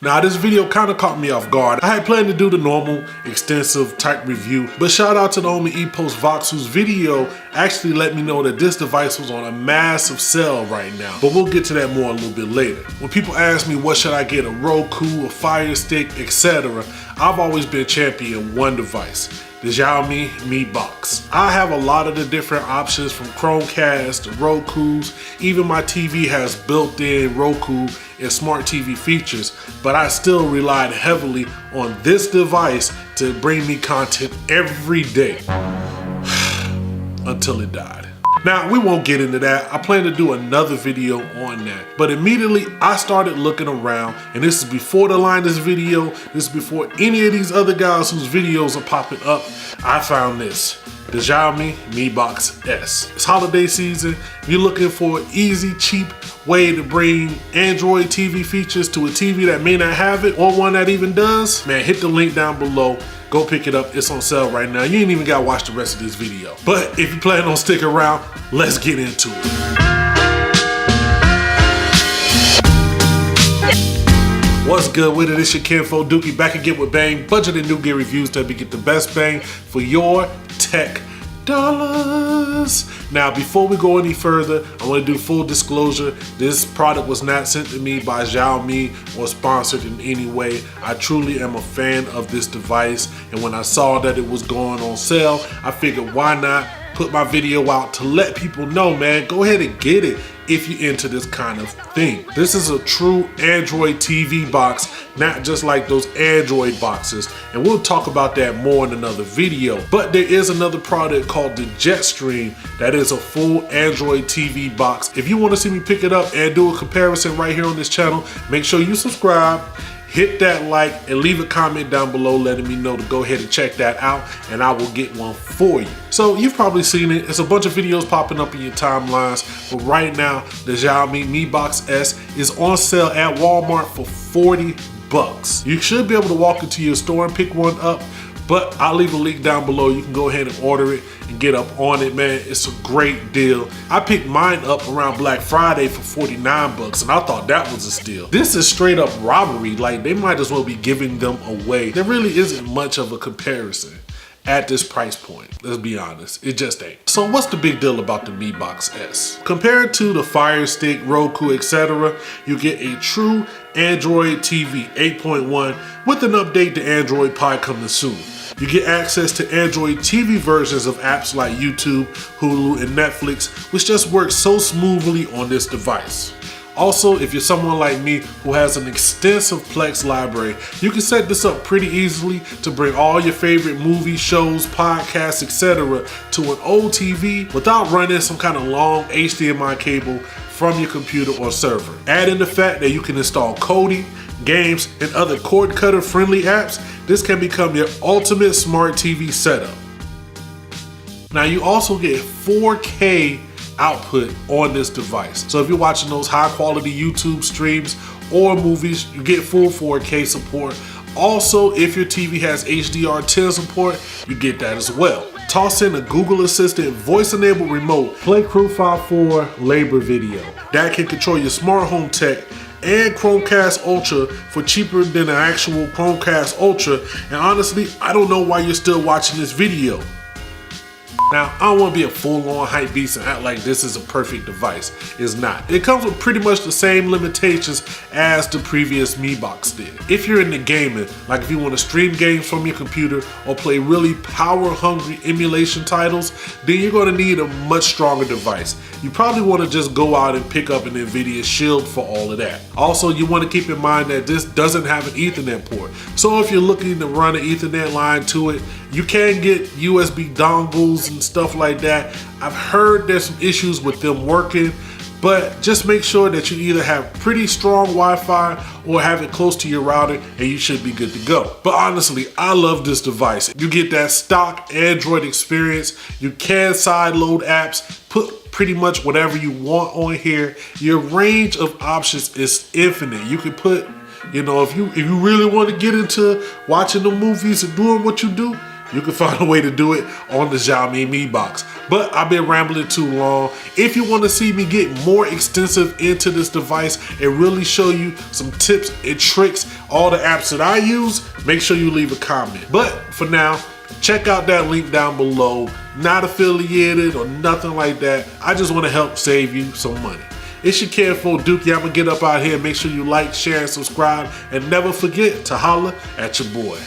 Now this video kind of caught me off guard. I had planned to do the normal extensive type review, but shout out to the homie ePost Vox whose video actually let me know that this device was on a massive sale right now. But we'll get to that more a little bit later. When people ask me what should I get, a Roku, a Fire Stick, etc., I've always been champion one device. The Xiaomi Mi Box. I have a lot of the different options from Chromecast to Rokus. Even my TV has built-in Roku and smart TV features, but I still relied heavily on this device to bring me content every day until it died. Now, we won't get into that. I plan to do another video on that. But immediately, I started looking around, and this is before the Linus video, this is before any of these other guys whose videos are popping up. I found this, the Xiaomi Mi Box S. It's holiday season. If you're looking for an easy, cheap way to bring Android TV features to a TV that may not have it, or one that even does, man, hit the link down below. Go pick it up, it's on sale right now. You ain't even gotta watch the rest of this video. But if you plan on sticking around, let's get into it. What's good with it? It's your kinfo Dookie back again with Bang. Budget and new gear reviews to help you get the best bang for your tech dollars. Now, before we go any further, I want to do full disclosure. This product was not sent to me by Xiaomi or sponsored in any way. I truly am a fan of this device, and when I saw that it was going on sale, I figured why not put my video out to let people know, man, go ahead and get it if you're into this kind of thing. This is a true Android TV box, not just like those Android boxes, and we'll talk about that more in another video. But there is another product called the Jetstream that is a full Android TV box. If you want to see me pick it up and do a comparison right here on this channel, make sure you subscribe, hit that like, and leave a comment down below letting me know to go ahead and check that out, and I will get one for you. So you've probably seen it. It's a bunch of videos popping up in your timelines, but right now the Xiaomi Mi Box S is on sale at Walmart for 40 bucks. You should be able to walk into your store and pick one up, but I'll leave a link down below. You can go ahead and order it and get up on it, man. It's a great deal. I picked mine up around Black Friday for 49 bucks, and I thought that was a steal. This is straight up robbery. Like, they might as well be giving them away. There really isn't much of a comparison at this price point. Let's be honest, it just ain't. So what's the big deal about the Mi Box S? Compared to the Fire Stick, Roku, etc., you get a true Android TV 8.1 with an update to Android Pie coming soon. You get access to Android TV versions of apps like YouTube, Hulu, and Netflix, which just works so smoothly on this device. Also, if you're someone like me who has an extensive Plex library, you can set this up pretty easily to bring all your favorite movies, shows, podcasts, etc. to an old TV without running some kind of long HDMI cable from your computer or server. Add in the fact that you can install coding, games, and other cord cutter friendly apps. This can become your ultimate smart TV setup. Now, you also get 4K output on this device. So if you're watching those high quality YouTube streams or movies, you get full 4K support. Also, if your TV has HDR10 support, you get that as well. Toss in a Google Assistant voice-enabled remote, play Crew 5.4 labor video. That can control your smart home tech and Chromecast Ultra for cheaper than an actual Chromecast Ultra. And honestly, I don't know why you're still watching this video. Now, I don't want to be a full-on hype beast and act like this is a perfect device. It's not. It comes with pretty much the same limitations as the previous Mi Box did. If you're into gaming, like if you want to stream games from your computer or play really power-hungry emulation titles, then you're going to need a much stronger device. You probably want to just go out and pick up an NVIDIA Shield for all of that. Also, you want to keep in mind that this doesn't have an Ethernet port. So if you're looking to run an Ethernet line to it, you can get USB dongles and stuff like that. I've heard there's some issues with them working, but just make sure that you either have pretty strong Wi-Fi or have it close to your router and you should be good to go. But honestly, I love this device. You get that stock Android experience. You can sideload apps, put pretty much whatever you want on here. Your range of options is infinite. You can put, you know, if you really want to get into watching the movies and doing what you do, you can find a way to do it on the Xiaomi Mi Box. But I've been rambling too long. If you want to see me get more extensive into this device and really show you some tips and tricks, all the apps that I use, make sure you leave a comment. But for now, check out that link down below. Not affiliated or nothing like that. I just want to help save you some money. It's your kinfolk Dookie. I'm gonna get up out here. Make sure you like, share, and subscribe. And never forget to holla at your boy.